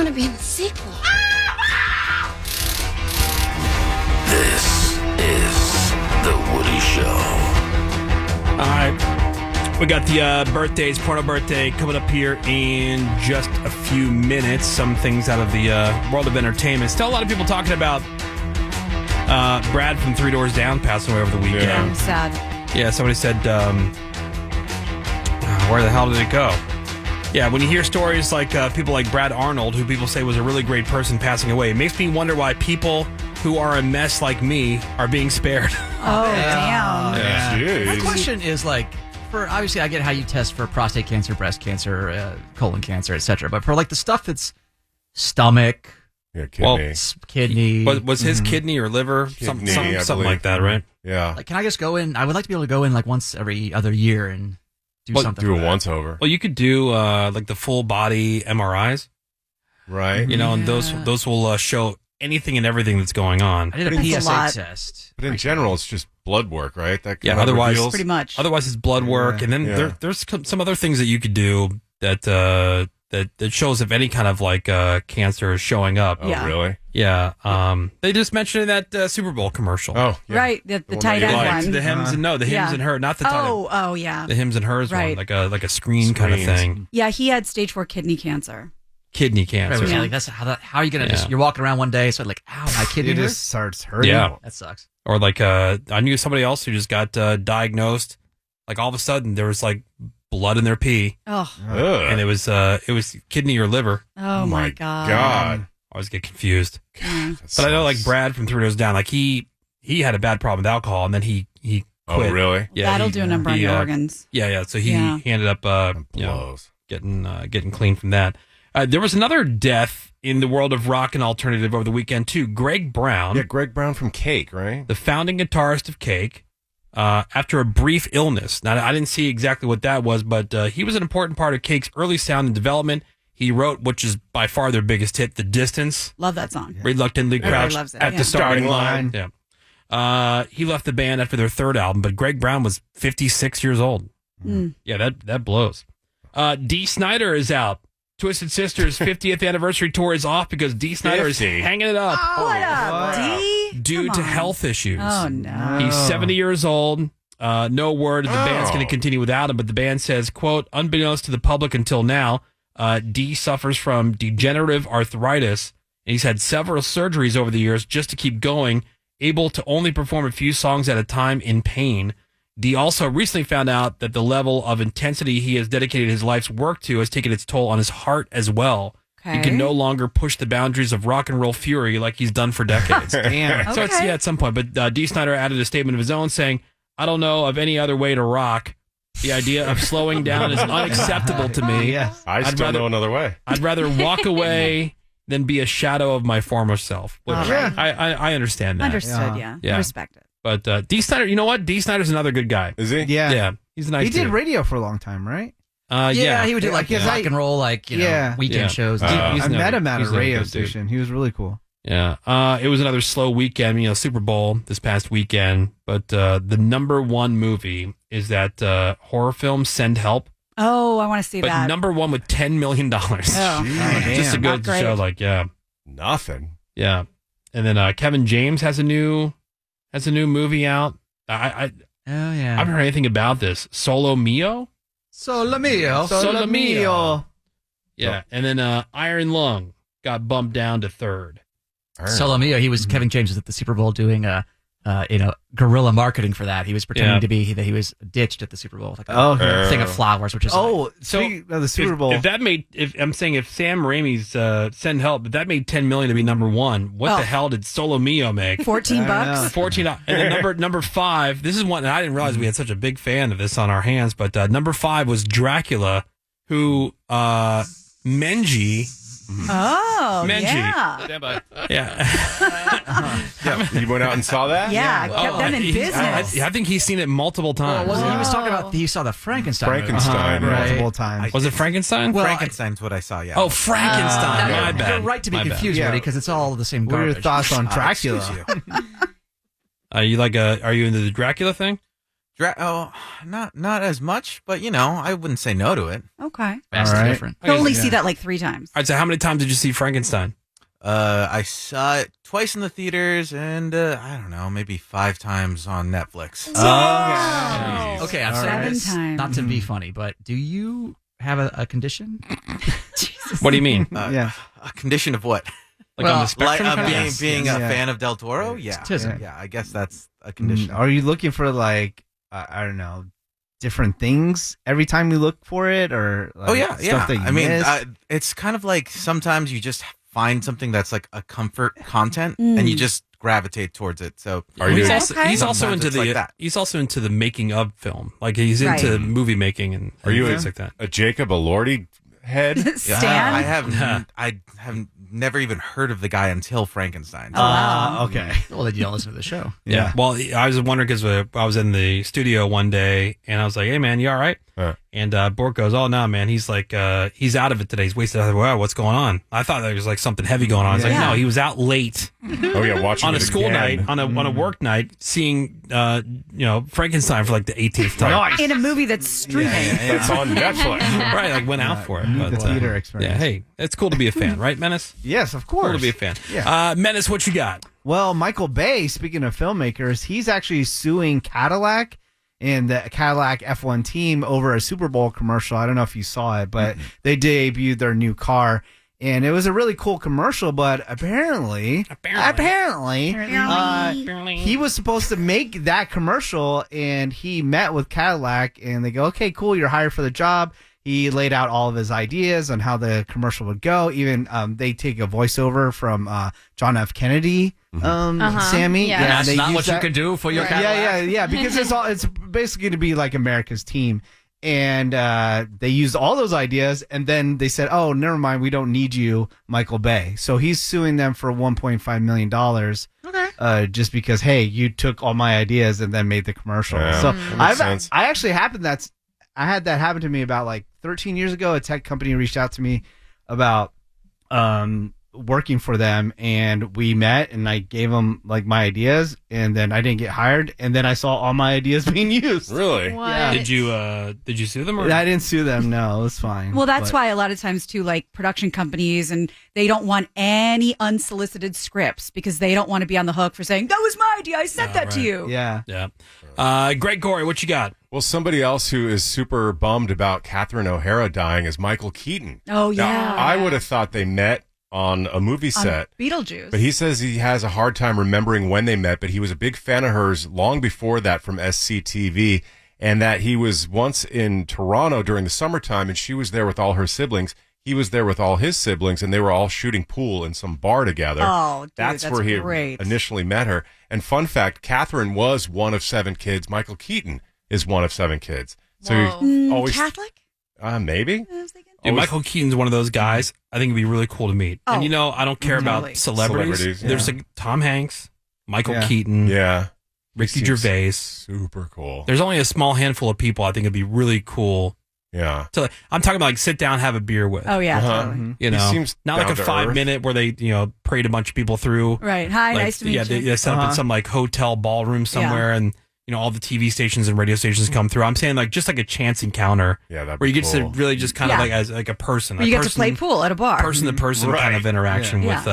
want to be in the sequel. This is The Woody Show. All right. We got the birthdays, porno birthday coming up here in just a few minutes. Some things out of the world of entertainment. Still a lot of people talking about Brad from Three Doors Down passing away over the weekend. Yeah, sad. Yeah, somebody said, where the hell did it go? Yeah, when you hear stories like people like Brad Arnold, who people say was a really great person passing away, it makes me wonder why people who are a mess like me are being spared. Oh, damn. Yeah. My question is obviously I get how you test for prostate cancer, breast cancer, colon cancer, etc. But for the stuff that's stomach, kidney. Was his kidney or liver? Something like that, right? Yeah. Can I just go in? I would like to be able to go in once every other year and do something. Do a once over. Well, you could do the full body MRIs, right? And those will show anything and everything that's going on. I did a PSA test, but in general, it's just blood work, right? That otherwise, reveals. Pretty much. Otherwise, it's blood work, and then there's some other things that you could do that shows if any kind of cancer is showing up. Oh, really? Yeah. They just mentioned in that Super Bowl commercial. Oh, yeah. Right. The tight end one. The hymns the hymns and her, not the tight end. Oh, yeah. The hymns and hers right. one, like a screen kind of thing. Yeah, he had stage 4 kidney cancer. Kidney cancer. Right, that's how are you gonna just you're walking around one day, so ow, my kidney it hurts? just starts hurting. Yeah, that sucks. Or I knew somebody else who just got diagnosed. All of a sudden there was blood in their pee. Oh, and it was kidney or liver. Oh my God. I always get confused. But I know Brad from Three Doors Down, he had a bad problem with alcohol, and then he quit. Oh, really? Yeah, that'll do a number on your organs. Yeah. So he ended up getting clean from that. There was another death in the world of rock and alternative over the weekend too. Greg Brown. Yeah, Greg Brown from Cake, right? The founding guitarist of Cake. After a brief illness. Now, I didn't see exactly what that was, but he was an important part of Cake's early sound and development. He wrote, which is by far their biggest hit, The Distance. Love that song. Reluctantly crouched at the starting line. Yeah. He left the band after their third album, but Greg Brown was 56 years old. Mm. Yeah, that blows. Dee Snider is out. Twisted Sister's 50th anniversary tour is off because Dee Snider is hanging it up. Oh, what up, Dee? Due to health issues. Oh, no. He's 70 years old. No word if the band's going to continue without him, but the band says, quote, unbeknownst to the public until now, Dee suffers from degenerative arthritis, and he's had several surgeries over the years just to keep going, able to only perform a few songs at a time in pain. Dee also recently found out that the level of intensity he has dedicated his life's work to has taken its toll on his heart as well. Okay. He can no longer push the boundaries of rock and roll fury like he's done for decades. Damn. So it's at some point. But Dee Snider added a statement of his own saying, I don't know of any other way to rock. The idea of slowing down is unacceptable to me. Yes. I still know another way. I'd rather walk away than be a shadow of my former self. Which I understand that. Understood, yeah. Yeah. Respect it. But Dee Snider, you know what? Dee Snider's another good guy. Is he? Yeah. Yeah. He's a nice He did dude. radio for a long time, right? He would do rock and roll, weekend shows. I met him at a he's another radio good dude. station. He was really cool. Yeah. It was another slow weekend, Super Bowl this past weekend. But the number one movie is that horror film, Send Help. Oh, I want to see But that. number one with $10 million. Oh. Just to go Not to show, Nothing. Yeah. And then Kevin James has a new movie out. I haven't heard anything about this. Solo Mio? Solo Mio. Yeah. And then Iron Lung got bumped down to third. Solo Mio. He was Kevin James was at the Super Bowl doing guerrilla marketing for that. He was pretending to be that he was ditched at the Super Bowl with a thing of flowers, which is speaking of the Super Bowl. If Sam Raimi's Send Help, if that made $10 million to be number one, what the hell did Solo Mio make? $14. $14. And then number 5. This is one, and I didn't realize we had such a big fan of this on our hands. But number 5 was Dracula, who Menji. Oh, Menji. yeah. Stand by. Yeah. You went out and saw that? Yeah, kept them in business. I think he's seen it multiple times. He was talking about he saw the Frankenstein. Multiple times. Was it Frankenstein? Frankenstein's what I saw, yeah. Oh, Frankenstein. My bad. You're right to be confused, Woody, because it's all the same What are garbage. your thoughts on Dracula? Are you into the Dracula thing? Not as much, but I wouldn't say no to it. Okay. Vastly different. You only see that like 3 times. All right, so how many times did you see Frankenstein? I saw it twice in the theaters, and I don't know, maybe 5 times on Netflix. Okay, I'm saying this not to be funny, but do you have a condition? What do you mean? A condition of what? Like on the spectrum? Being a fan of Del Toro? Yeah. Yeah, I guess that's a condition. Are you looking for like, I don't know, different things every time you look for it? Or like stuff that you missed? It's kind of like sometimes you just find something that's like a comfort content and you just gravitate towards it. So he's also into the making of film. Like he's into movie making and things like that. A Jacob Elordi head? Stan? I have never even heard of the guy until Frankenstein. Okay. Well, then you don't listen to the show. Yeah. Well, I was wondering because I was in the studio one day and I was like, "Hey, man, you all right?" And Bort goes, "Oh no, man, he's like he's out of it today. He's wasted." I was like, "Wow, what's going on?" I thought there was like something heavy going on. I was like, "No, he was out late." Watching on a it school again. night, on a work night, seeing Frankenstein for like the 18th time. In a movie that's streaming. It's on Netflix. Right, like went out for it. The theater experience. Yeah, hey, it's cool to be a fan, right, Menace? Yes, of course. Cool to be a fan. Yeah. Menace, what you got? Well, Michael Bay, speaking of filmmakers, he's actually suing Cadillac and the Cadillac F1 team over a Super Bowl commercial. I don't know if you saw it, but they debuted their new car. And it was a really cool commercial, but apparently, he was supposed to make that commercial, and he met with Cadillac, and they go, "Okay, cool, you're hired for the job." He laid out all of his ideas on how the commercial would go. Even they take a voiceover from John F. Kennedy, Sammy. Yeah, that's not what you could do for your Cadillac. Yeah, because it's basically going to be like America's team. And they used all those ideas, and then they said, "Oh, never mind, we don't need you, Michael Bay." So he's suing them for $1.5 million. Okay. Just because, hey, you took all my ideas and then made the commercial. Yeah, so makes sense. I actually I had that happen to me about like 13 years ago. A tech company reached out to me about working for them, and we met, and I gave them like my ideas, and then I didn't get hired, and then I saw all my ideas being used. Really? Yeah. Did you sue them? Or? I didn't sue them. No, it was fine. Well, that's why a lot of times too, like production companies, and they don't want any unsolicited scripts because they don't want to be on the hook for saying that was my idea. I sent that to you. Yeah. Greg Gorey, what you got? Well, somebody else who is super bummed about Catherine O'Hara dying is Michael Keaton. Oh yeah. Now, I would have thought they met on a movie set. Beetlejuice. But he says he has a hard time remembering when they met, but he was a big fan of hers long before that from SCTV, and that he was once in Toronto during the summertime, and she was there with all her siblings. He was there with all his siblings, and they were all shooting pool in some bar together. Oh, dude, that's where he great. initially met her. And fun fact, Catherine was one of 7 kids. Michael Keaton is one of 7 kids. So he always Catholic? Maybe. Dude, Michael Keaton's one of those guys I think it'd be really cool to meet. Oh, and I don't care about celebrities. There's like Tom Hanks, Michael Keaton, Ricky Gervais. Super cool. There's only a small handful of people I think it'd be really cool. Yeah. I'm talking about like sit down, have a beer with. Oh yeah, totally. He seems not like a down to 5-minute where they parade a bunch of people through. Right. Hi, nice to meet you. They set up in some like hotel ballroom somewhere, and all the TV stations and radio stations come through. I'm saying like just like a chance encounter. Yeah, that'd where you be get cool. to really just kind of like as like a person. Where you get to play pool at a bar. Person to person kind of interaction with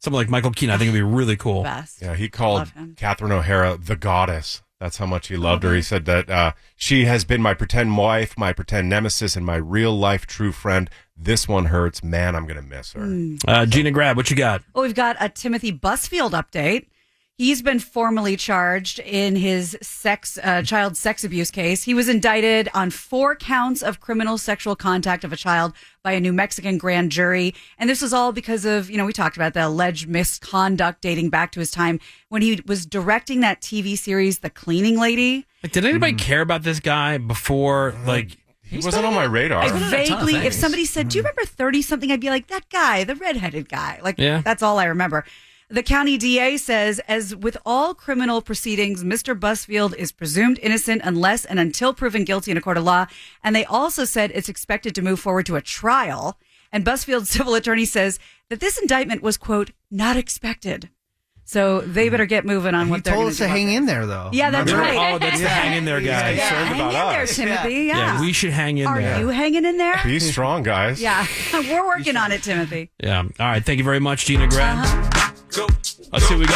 someone like Michael Keaton. I think it'd be really cool. Best. Yeah, he called Catherine O'Hara the goddess. That's how much he loved her. He said that she has been my pretend wife, my pretend nemesis, and my real life true friend. This one hurts. Man, I'm going to miss her. Gina Grab, what you got? Well, we've got a Timothy Busfield update. He's been formally charged in his child sex abuse case. He was indicted on 4 counts of criminal sexual contact of a child by a New Mexican grand jury. And this was all because of, we talked about the alleged misconduct dating back to his time when he was directing that TV series, The Cleaning Lady. Like, did anybody care about this guy before? Like, he wasn't on my radar. Vaguely, if somebody said, "Do you remember 30-something?" I'd be like, "That guy, the redheaded guy." Like, that's all I remember. The county DA says, as with all criminal proceedings, Mr. Busfield is presumed innocent unless and until proven guilty in a court of law. And they also said it's expected to move forward to a trial. And Busfield's civil attorney says that this indictment was, quote, not expected. So they better get moving on He what they're told going us to hang in there, though. Yeah, that's right. Oh, that's the hang in there, guys. Hang in there, Timothy. Yeah. Yeah, we should hang in Are there. you hanging in there? Be strong, guys. Yeah, we're working on it, Timothy. Yeah. All right. Thank you very much, Gina Graham. Let's see what we got.